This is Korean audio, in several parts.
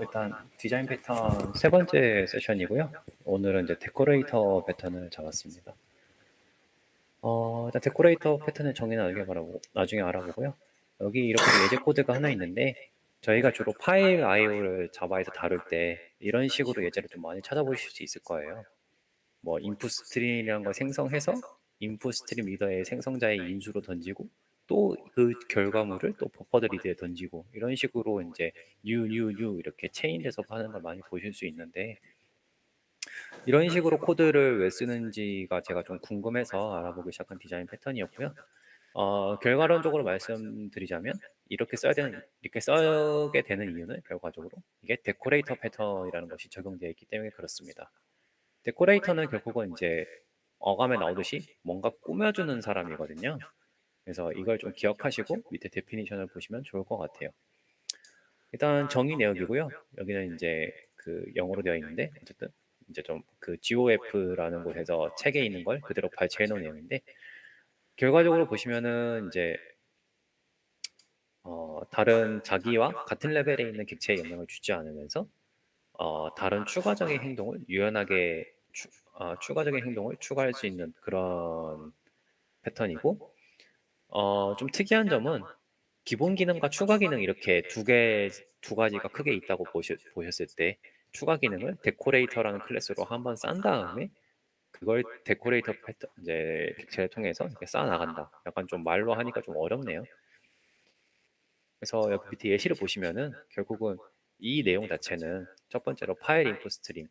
일단 디자인 패턴 세 번째 세션이고요. 오늘은 이제 데코레이터 패턴을 잡았습니다. 일단 데코레이터 패턴의 정의는 나중에 알아보고요. 여기 이렇게 예제 코드가 하나 있는데, 저희가 주로 파일 IO를 자바에서 다룰 때 이런 식으로 예제를 좀 많이 찾아보실 수 있을 거예요. 뭐 인풋 스트림이라는 걸 생성해서 인풋 스트림 리더의 생성자의 인수로 던지고, 또 그 결과물을 또 버퍼드 리드에 던지고, 이런 식으로 이제 U 이렇게 체인돼서 하는 걸 많이 보실 수 있는데, 이런 식으로 코드를 왜 쓰는지가 제가 좀 궁금해서 알아보기 시작한 디자인 패턴이었고요. 결과론적으로 말씀드리자면, 이렇게 써게 되는 이유는 결과적으로 이게 데코레이터 패턴이라는 것이 적용되어 있기 때문에 그렇습니다. 데코레이터는 결국은 이제 어감에 나오듯이 뭔가 꾸며주는 사람이거든요. 그래서 이걸 좀 기억하시고 밑에 데피니션을 보시면 좋을 것 같아요. 일단 정의 내역이고요. 여기는 이제 그 영어로 되어 있는데, 어쨌든 이제 좀 그 GOF라는 곳에서 책에 있는 걸 그대로 발췌해 놓은 내용인데, 결과적으로 보시면은 이제 다른 자기와 같은 레벨에 있는 객체에 영향을 주지 않으면서 다른 추가적인 행동을 유연하게 추가적인 행동을 추가할 수 있는 그런 패턴이고, 좀 특이한 점은 기본 기능과 추가 기능 이렇게 두 가지가 크게 있다고 보셨을 때, 추가 기능을 데코레이터라는 클래스로 한번 싼 다음에 그걸 데코레이터 패턴, 이제 객체를 통해서 이렇게 쌓아 나간다. 약간 좀 말로 하니까 좀 어렵네요. 그래서 여기 밑에 예시를 보시면은 결국은 이 내용 자체는 첫 번째로 파일 인풋 스트림,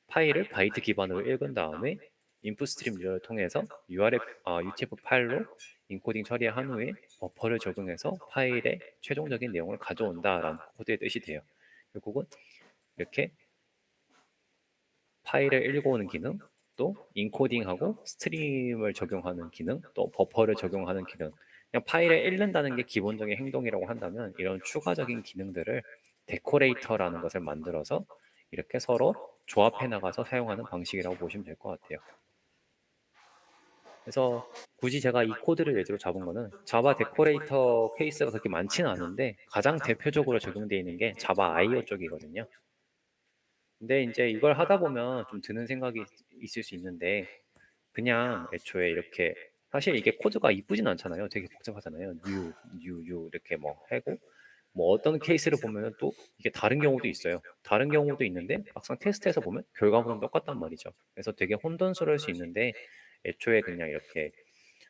파일을 바이트 기반으로 읽은 다음에 인풋 스트림 리더를 통해서 UTF 파일로 인코딩 처리한 후에 버퍼를 적용해서 파일의 최종적인 내용을 가져온다라는 코드의 뜻이 돼요. 결국은 이렇게 파일을 읽어오는 기능, 또 인코딩하고 스트림을 적용하는 기능, 또 버퍼를 적용하는 기능. 그냥 파일을 읽는다는 게 기본적인 행동이라고 한다면, 이런 추가적인 기능들을 데코레이터라는 것을 만들어서 이렇게 서로 조합해 나가서 사용하는 방식이라고 보시면 될 것 같아요. 그래서 굳이 제가 이 코드를 예제로 잡은 거는 자바 데코레이터 케이스가 그렇게 많지는 않은데, 가장 대표적으로 적용되어 있는 게 자바 IO 쪽이거든요. 근데 이제 이걸 하다 보면 좀 드는 생각이 있을 수 있는데, 그냥 애초에 이렇게, 사실 이게 코드가 이쁘진 않잖아요. 되게 복잡하잖아요. 뉴 이렇게 뭐 하고, 뭐 어떤 케이스를 보면은 또 이게 다른 경우도 있어요. 다른 경우도 있는데 막상 테스트해서 보면 결과물은 똑같단 말이죠. 그래서 되게 혼돈스러울 수 있는데, 애초에 그냥 이렇게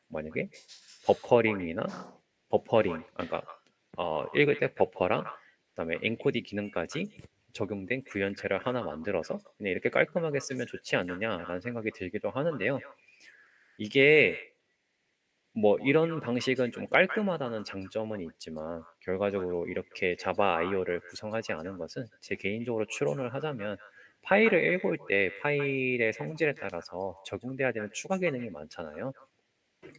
만약에 버퍼링이나 그러니까 읽을 때 버퍼랑 그다음에 엔코디 기능까지 적용된 구현체를 하나 만들어서 그냥 이렇게 깔끔하게 쓰면 좋지 않느냐라는 생각이 들기도 하는데요. 이게 뭐 이런 방식은 좀 깔끔하다는 장점은 있지만, 결과적으로 이렇게 자바 IO를 구성하지 않은 것은, 제 개인적으로 추론을 하자면, 파일을 읽을 때 파일의 성질에 따라서 적용돼야 되는 추가 기능이 많잖아요.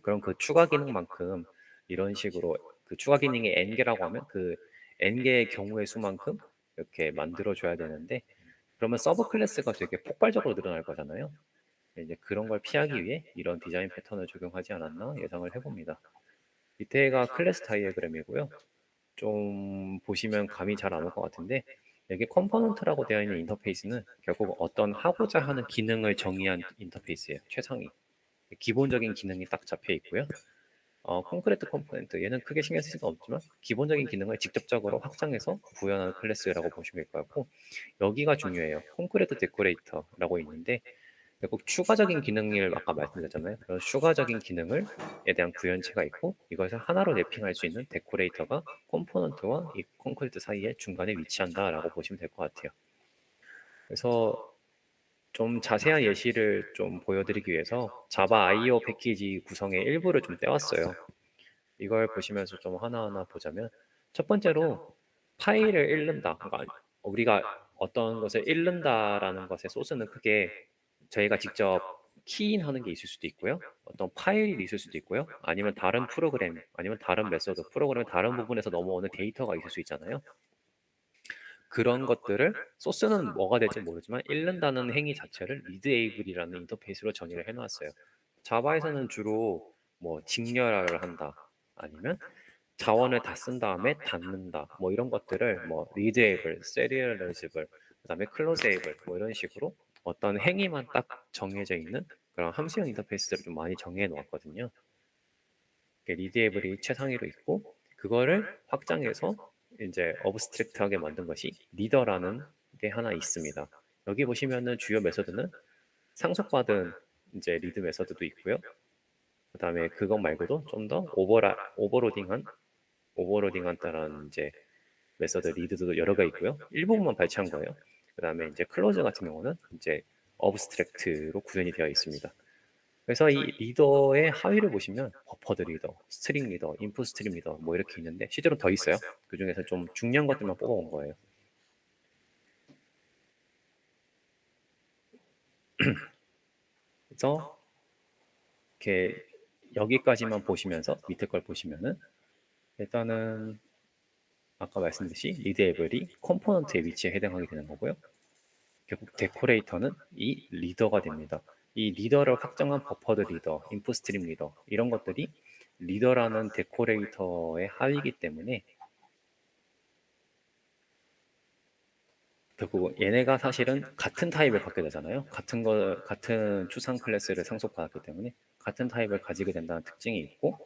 그럼 그 추가 기능만큼 이런 식으로, 그 추가 기능이 n개라고 하면 그 n개의 경우의 수만큼 이렇게 만들어줘야 되는데, 그러면 서브 클래스가 되게 폭발적으로 늘어날 거잖아요. 이제 그런 걸 피하기 위해 이런 디자인 패턴을 적용하지 않았나 예상을 해봅니다. 밑에가 클래스 다이어그램이고요. 좀 보시면 감이 잘 안 올 것 같은데, 여기 컴포넌트라고 되어 있는 인터페이스는 결국 어떤 하고자 하는 기능을 정의한 인터페이스예요. 최상위. 기본적인 기능이 딱 잡혀 있고요. 콘크리트 컴포넌트, 얘는 크게 신경 쓸 수가 없지만 기본적인 기능을 직접적으로 확장해서 구현하는 클래스라고 보시면 될 것 같고, 여기가 중요해요. 콘크리트 데코레이터라고 있는데, 결국 추가적인 기능을 아까 말씀드렸잖아요. 그런 추가적인 기능을 에 대한 구현체가 있고, 이것을 하나로 랩핑할 수 있는 데코레이터가 컴포넌트와 이 콘크리트 사이에 중간에 위치한다라고 보시면 될 것 같아요. 그래서 좀 자세한 예시를 좀 보여드리기 위해서 자바 IO 패키지 구성의 일부를 좀 떼왔어요. 이걸 보시면서 좀 하나하나 보자면, 첫 번째로 파일을 읽는다. 그러니까 우리가 어떤 것을 읽는다라는 것의 소스는 크게 저희가 직접 키인하는 게 있을 수도 있고요. 어떤 파일이 있을 수도 있고요. 아니면 다른 프로그램, 아니면 다른 메소드, 프로그램의 다른 부분에서 넘어오는 데이터가 있을 수 있잖아요. 그런 것들을 소스는 뭐가 될지 모르지만 읽는다는 행위 자체를 리드에이블이라는 인터페이스로 정의를 해놨어요. 자바에서는 주로 뭐 직렬을 한다, 아니면 자원을 다 쓴 다음에 닫는다. 뭐 이런 것들을 뭐 readable, serializable, 그다음에 closeable 뭐 이런 식으로 어떤 행위만 딱 정해져 있는 그런 함수형 인터페이스들을 좀 많이 정해 놓았거든요. readable이 최상위로 있고 그거를 확장해서 이제 어브스트랙트하게 만든 것이 리더라는 게 하나 있습니다. 여기 보시면은 주요 메서드는 상속받은 이제 리드 메서드도 있고요. 그다음에 그것 말고도 좀 더 오버로딩한 따른 이제 메서드 리드도 여러 개 있고요. 일부분만 발췌한 거예요. 그다음에 이제 클로즈 같은 경우는 이제 어브스트랙트로 구현이 되어 있습니다. 그래서 이 리더의 하위를 보시면 버퍼드 리더, 스트링 리더, 인풋 스트림 리더 뭐 이렇게 있는데 실제로 더 있어요. 그 중에서 좀 중요한 것들만 뽑아온 거예요. 그래서 이렇게 여기까지만 보시면서 밑에 걸 보시면은 일단은 아까 말씀드렸듯이 리드 에블이 컴포넌트의 위치에 해당하게 되는 거고요. 결국 데코레이터는 이 리더가 됩니다. 이 리더를 확정한 버퍼드 리더, 인풋 스트림 리더 이런 것들이 리더라는 데코레이터의 하위이기 때문에 결국 얘네가 사실은 같은 타입을 갖게 되잖아요. 같은 추상 클래스를 상속받았기 때문에 같은 타입을 가지게 된다는 특징이 있고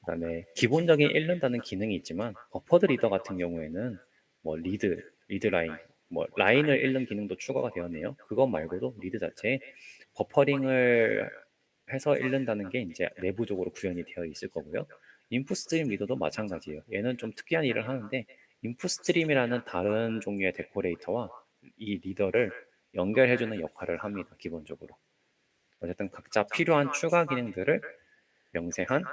그다음에 기본적인 읽는다는 기능이 있지만 버퍼드 리더 같은 경우에는 뭐 리드 라인, 뭐 라인을 읽는 기능도 추가가 되었네요. 그것 말고도 리드 자체에 버퍼링을 해서 읽는다는 게 이제 내부적으로 구현이 되어 있을 거고요. 인풋 스트림 리더도 마찬가지예요. 얘는 좀 특이한 일을 하는데 인풋 스트림이라는 다른 종류의 데코레이터와 이 리더를 연결해주는 역할을 합니다. 기본적으로. 어쨌든 각자 필요한 추가 기능들을 명세한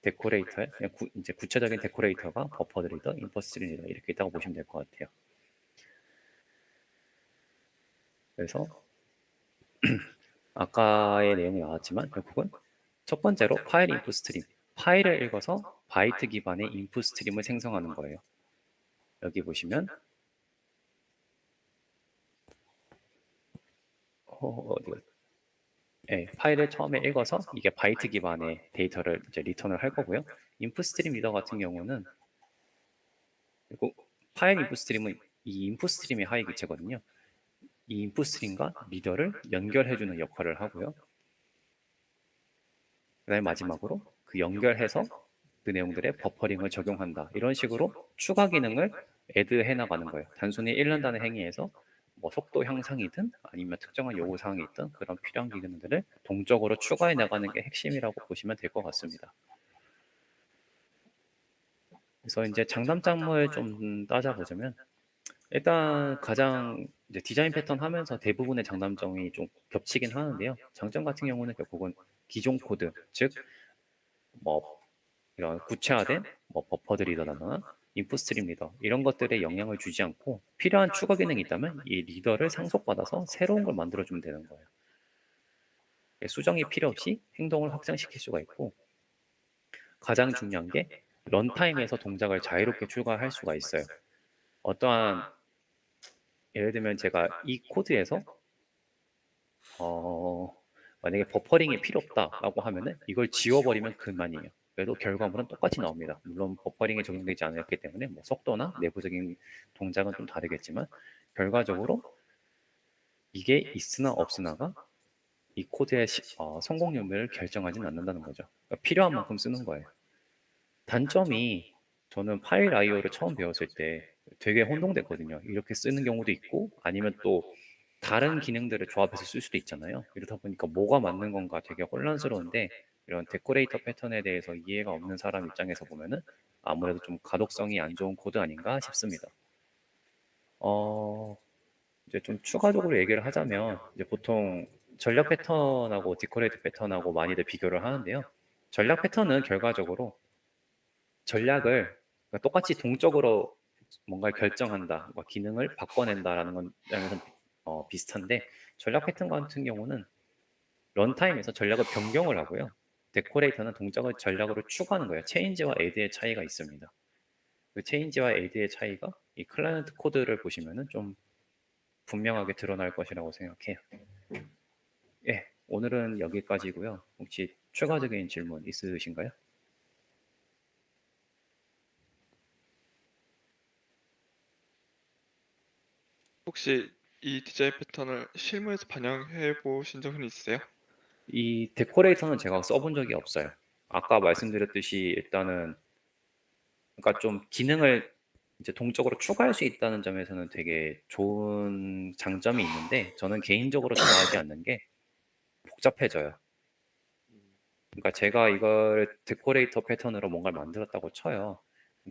데코레이터의 이제 구체적인 데코레이터가 버퍼드 리더, 인포스 리더 이렇게 있다고 보시면 될 것 같아요. 그래서 아까의 내용이 나왔지만 결국은 첫 번째로 파일 인풋 스트림. 파일을 읽어서 바이트 기반의 인풋 스트림을 생성하는 거예요. 여기 보시면 어디가 파일을 처음에 읽어서 이게 바이트 기반의 데이터를 이제 리턴을 할 거고요. 인풋 스트림 리더 같은 경우는 그리고 파일 인풋 스트림은 이 인풋 스트림의 하위 기체거든요. 이 인풋 스트림과 리더를 연결해주는 역할을 하고요. 그다음에 마지막으로 그 연결해서 그 내용들의 버퍼링을 적용한다. 이런 식으로 추가 기능을 애드해 나가는 거예요. 단순히 읽는다는 행위에서 뭐 속도 향상이든 아니면 특정한 요구 사항이 있든 그런 필요한 기능들을 동적으로 추가해 나가는 게 핵심이라고 보시면 될 것 같습니다. 그래서 이제 장단점을 좀 따져보자면 일단 가장 이제 디자인 패턴 하면서 대부분의 장단점이 좀 겹치긴 하는데요. 장점 같은 경우는 결국은 기존 코드, 즉 뭐 이런 구체화된 뭐 버퍼드 리더라거나 인풋 스트림 리더 이런 것들에 영향을 주지 않고 필요한 추가 기능이 있다면 이 리더를 상속받아서 새로운 걸 만들어주면 되는 거예요. 수정이 필요 없이 행동을 확장시킬 수가 있고 가장 중요한 게 런타임에서 동작을 자유롭게 추가할 수가 있어요. 어떠한 예를 들면 제가 이 코드에서 어, 만약에 버퍼링이 필요 없다라고 하면은 이걸 지워버리면 그만이에요. 그래도 결과물은 똑같이 나옵니다. 물론 버퍼링이 적용되지 않았기 때문에 뭐 속도나 내부적인 동작은 좀 다르겠지만 결과적으로 이게 있으나 없으나가 이 코드의 성공 여부를 결정하지는 않는다는 거죠. 그러니까 필요한 만큼 쓰는 거예요. 단점이 저는 파일 IO를 처음 배웠을 때 되게 혼동됐거든요. 이렇게 쓰는 경우도 있고 아니면 또 다른 기능들을 조합해서 쓸 수도 있잖아요. 이러다 보니까 뭐가 맞는 건가 되게 혼란스러운데 이런 데코레이터 패턴에 대해서 이해가 없는 사람 입장에서 보면은 아무래도 좀 가독성이 안 좋은 코드 아닌가 싶습니다. 어, 이제 좀 추가적으로 얘기를 하자면 이제 보통 전략 패턴하고 데코레이터 패턴하고 많이들 비교를 하는데요. 전략 패턴은 결과적으로 전략을 그러니까 똑같이 동적으로 뭔가를 결정한다, 뭐 기능을 바꿔낸다라는 건 비슷한데 전략 패턴 같은 경우는 런타임에서 전략을 변경을 하고요. 데코레이터는 동작을 전략으로 추가하는 거예요. 체인지와 에드의 차이가 있습니다. 그 체인지와 에드의 차이가 이 클라이언트 코드를 보시면은 좀 분명하게 드러날 것이라고 생각해요. 예, 오늘은 여기까지고요. 혹시 추가적인 질문 있으신가요? 혹시 이 디자인 패턴을 실무에서 반영해 보신 적은 있으세요? 이 데코레이터는 제가 써본 적이 없어요. 아까 말씀드렸듯이 일단은 그러니까 좀 기능을 이제 동적으로 추가할 수 있다는 점에서는 되게 좋은 장점이 있는데 저는 개인적으로 좋아하지 않는 게 복잡해져요. 그러니까 제가 이걸 데코레이터 패턴으로 뭔가를 만들었다고 쳐요.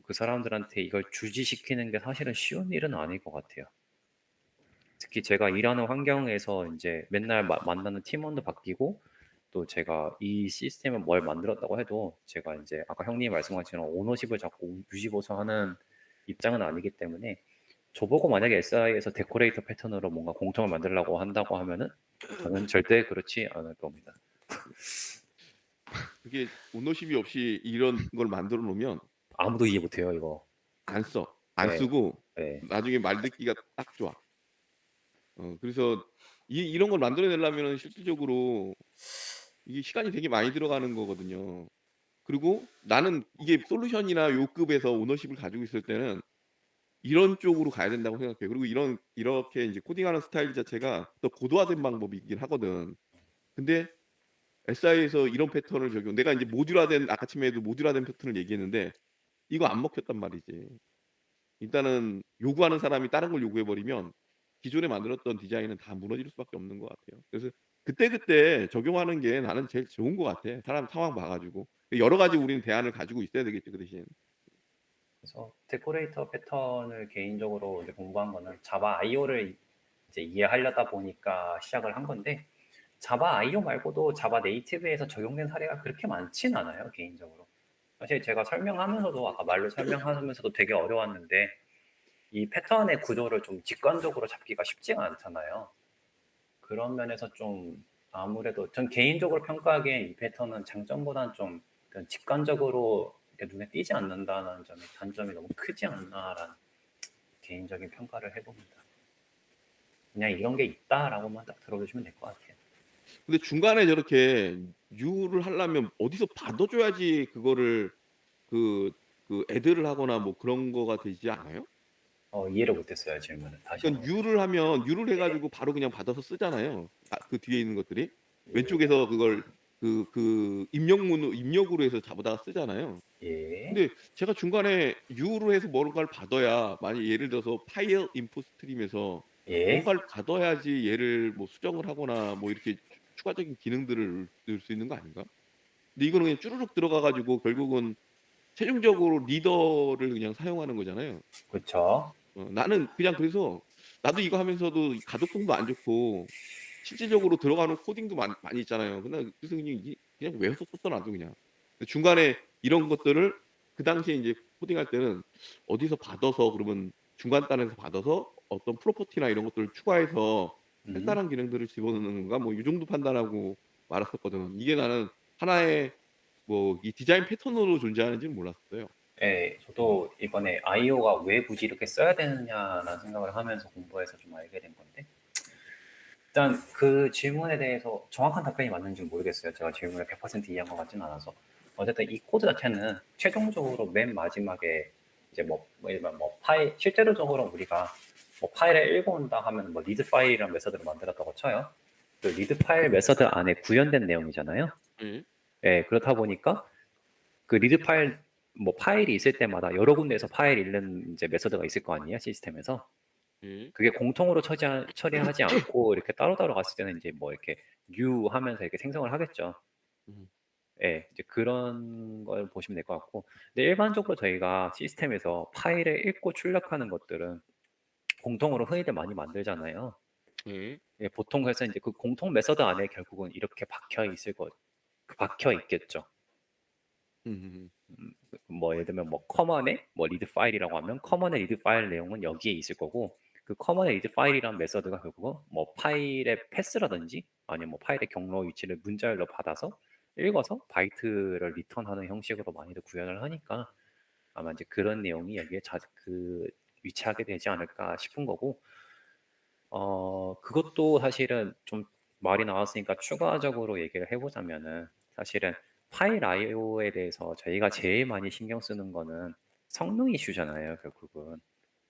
그 사람들한테 이걸 주지시키는 게 사실은 쉬운 일은 아닐 것 같아요. 특히 제가 일하는 환경에서 인제 맨날 만나는 팀원도 바뀌고 또 제가 이 시스템을 뭘 만들었다고 해도 제가 인제 아까 형님이 말씀하신 오너십을 잡고 유지보수하는 입장은 아니기 때문에 저보고 만약에 SI에서 데코레이터 패턴으로 뭔가 공통을 만들려고 한다고 하면은 저는 절대 그렇지 않을 겁니다. 그게 오너십이 없이 이런 걸 만들어 놓으면 아무도 이해 못 해요 이거. 안 써. 안 예. 쓰고 예. 나중에 말 듣기가 딱 좋아. 그래서 이런 걸 만들어 내려면은 실질적으로 이게 시간이 되게 많이 들어가는 거거든요. 그리고 나는 이게 솔루션이나 요 급에서 오너십을 가지고 있을 때는 이런 쪽으로 가야 된다고 생각해요. 그리고 이렇게 인제 코딩하는 스타일 자체가 더 고도화된 방법이긴 하거든. 근데 SI에서 이런 패턴을 적용 내가 인제 모듈화된 아까 처음에도 모듈화된 패턴을 얘기했는데 이거 안 먹혔단 말이지. 일단은 요구하는 사람이 다른 걸 요구해 버리면 기존에 만들었던 디자인은 다 무너질 수밖에 없는 것 같아요. 그래서 그때그때 적용하는 게 나는 제일 좋은 것 같아. 사람 상황 봐 가지고. 여러 가지 우리는 대안을 가지고 있어야 되겠죠, 그 대신. 그래서 데코레이터 패턴을 개인적으로 이제 공부한 거는 자바 IO를 이제 이해하려다 보니까 시작을 한 건데 자바 IO 말고도 자바 네이티브에서 적용된 사례가 그렇게 많진 않아요, 개인적으로. 사실 제가 설명하면서도 아까 말로 설명하면서도 되게 어려웠는데 이 패턴의 구조를 좀 직관적으로 잡기가 쉽지가 않잖아요. 그런 면에서 좀 아무래도 전 개인적으로 평가하기엔 이 패턴은 장점보다는 좀 그런 직관적으로 이렇게 눈에 띄지 않는다는 점의 단점이 너무 크지 않나라는 개인적인 평가를 해봅니다. 그냥 이런 게 있다라고만 딱 들어주시면 될 것 같아요. 근데 중간에 저렇게 유를 하려면 어디서 받아 줘야지 그거를 그 애드를 하거나 뭐 그런 거가 되지 않아요? 이해를 못했어요, 질문을. 다시 그러니까 한번 해주세요. 유를 해 가지고 바로 그냥 받아서 쓰잖아요. 그 뒤에 있는 것들이. 예, 왼쪽에서 그걸 입력으로 해서 잡아다가 쓰잖아요. 예, 근데 제가 중간에 유로 해서 뭔가를 받아야 만약 예를 들어서 파일 인풋 스트림에서 예, 뭔가를 받아야지 얘를 뭐 수정을 하거나 뭐 이렇게 추가적인 기능들을 넣을 수 있는 거 아닌가? 근데 이거는 그냥 쭈루룩 들어가 가지고 결국은 최종적으로 리더를 그냥 사용하는 거잖아요. 그쵸. 나는 그냥 그래서 나도 이거 하면서도 이 가독성도 안 좋고 실질적으로 들어가는 코딩도 많이 있잖아요. 그래서 그냥 그냥 외워서 썼어 나도 그냥. 중간에 이런 것들을 그 당시에 인제 코딩할 때는 어디서 받아서 그러면 중간단에서 받아서 어떤 프로퍼티나 이런 것들을 추가해서 음. 활달한 기능들을 집어넣는 건가 뭐 요 정도 판단하고 말았었거든. 이게 나는 하나의 뭐 이 디자인 패턴으로 존재하는지는 몰랐어요. 예, 저도 이번에 IO가 왜 굳이 이렇게 써야 되느냐라는 생각을 하면서 공부해서 좀 알게 된 건데, 일단 그 질문에 대해서 정확한 답변이 맞는지는 모르겠어요. 제가 질문을 100% 이해한 것 같지는 않아서. 어쨌든 이 코드 자체는 최종적으로 맨 마지막에 이제 예를 들면 뭐 파일, 실제로적으로 우리가 뭐 파일을 읽어온다 하면 뭐 리드 파일이라는 메서드를 만들었다고 쳐요. 그 리드 파일 메서드 안에 구현된 내용이잖아요. 예. 예, 그렇다 보니까 그 리드 파일, 뭐 파일이 있을 때마다 여러 군데에서 파일 읽는 이제 메서드가 있을 거 아니에요, 시스템에서. 예. 그게 공통으로 처리하지 않고 이렇게 따로따로 갔을 때는 이제 뭐 이렇게 new 하면서 이렇게 생성을 하겠죠. 음. 예, 이제 그런 걸 보시면 될 것 같고. 근데 일반적으로 저희가 시스템에서 파일을 읽고 출력하는 것들은 공통으로 흔히들 많이 만들잖아요. 예. 예, 보통 그래서 이제 그 공통 메서드 안에 결국은 이렇게 박혀 있겠죠. 음음음. 뭐 예를 들면 뭐 커먼의 뭐 리드 파일이라고 하면 커먼의 리드 파일 내용은 여기에 있을 거고 그 커먼의 리드 파일이라는 메서드가 결국은 뭐 파일의 패스라든지 아니면 뭐 파일의 경로 위치를 문자열로 받아서 읽어서 바이트를 리턴하는 형식으로 많이들 구현을 하니까 아마 이제 그런 내용이 여기에 위치하게 되지 않을까 싶은 거고 그것도 사실은 좀 말이 나왔으니까 추가적으로 얘기를 해보자면은 사실은 파일 IO에 대해서 저희가 제일 많이 신경 쓰는 거는 성능 이슈잖아요, 결국은.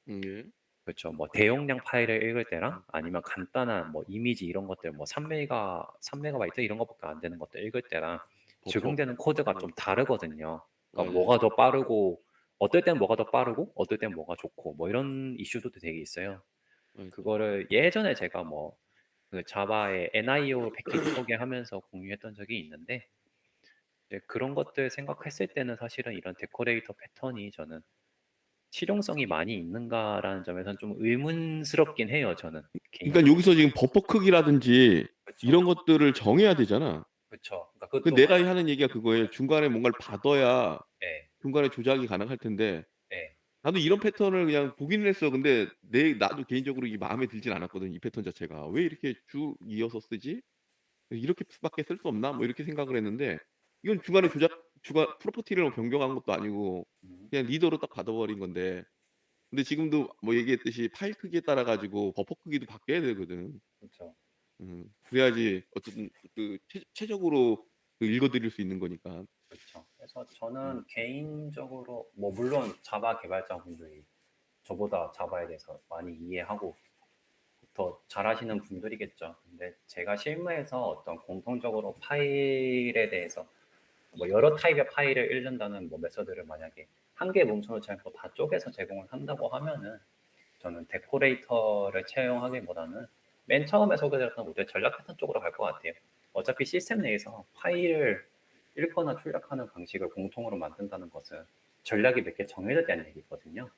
예. 그쵸. 뭐 대용량 파일을 읽을 때랑 아니면 간단한 뭐 이미지 이런 것들 뭐 3메가바이트 이런 것밖에 안 되는 것들 읽을 때랑 버퍼. 적용되는 코드가 좀 다르거든요. 그러니까 맞아요. 뭐가 더 빠르고 어떨 땐 뭐가 더 빠르고 어떨 땐 뭐가 좋고 뭐 이런 이슈도 되게 있어요. 맞아요. 그거를 예전에 제가 뭐 그 자바의 NIO 패키지 소개하면서 공유했던 적이 있는데 이제 그런 것들 생각했을 때는 사실은 이런 데코레이터 패턴이 저는 실용성이 많이 있는가라는 점에서는 좀 의문스럽긴 해요, 저는 그러니까 개인적으로. 여기서 지금 버퍼 크기라든지 그쵸. 이런 것들을 정해야 되잖아. 그쵸. 그러니까 그 그것도 내가 하는 얘기가 그거예요. 중간에 뭔가를 받아야 예. 중간에 조작이 가능할 텐데 예. 나도 이런 패턴을 그냥 보기는 했어. 근데 나도 개인적으로 이게 마음에 들진 않았거든, 이 패턴 자체가. '왜 이렇게 쭉 이어서 쓰지? 이렇게 밖에 쓸 수 없나?' 뭐 이렇게 생각을 했는데 이건 중간에 프로퍼티를 변경한 것도 아니고 음. 그냥 리더로 딱 받아 버린 건데 근데 지금도 뭐 얘기했듯이 파일 크기에 따라 가지고 버퍼 크기도 바뀌어야 되거든. 그쵸. 그래야지 어쨌든 그 최적으로 그 읽어 드릴 수 있는 거니까. 그쵸. 그래서 음. 저는 개인적으로 뭐 물론 자바 개발자분들이 저보다 자바에 대해서 많이 이해하고 더 잘하시는 분들이겠죠. 근데 제가 실무에서 어떤 공통적으로 파일에 대해서 뭐 여러 타입의 파일을 읽는다는 뭐 메서드를 만약에 한 개에 뭉쳐놓지 않고 다 쪼개서 제공을 한다고 하면은 저는 데코레이터를 채용하기보다는 맨 처음에 소개드렸던 모델 전략 패턴 쪽으로 갈 것 같아요. 어차피 시스템 내에서 파일을 읽거나 출력하는 방식을 공통으로 만든다는 것은 전략이 몇 개 정해져 있다는 얘기거든요.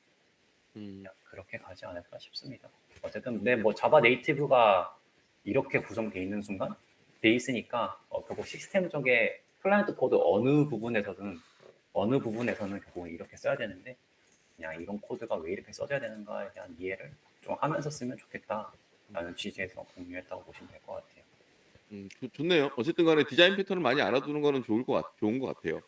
음. 그냥 그렇게 가지 않을까 싶습니다. 어쨌든 근데 뭐 자바 네이티브가 이렇게 구성되어 있는 순간 돼 있으니까 결국 시스템 쪽에 클라이언트 코드 어느 부분에서는 결국 이렇게 써야 되는데 그냥 이런 코드가 왜 이렇게 써져야 되는가에 대한 이해를 좀 하면서 쓰면 좋겠다라는 취지에서 공유했다고 보시면 될 것 같아요. 좋네요. 어쨌든 간에 디자인 패턴을 많이 알아두는 거는 좋은 것 같아요.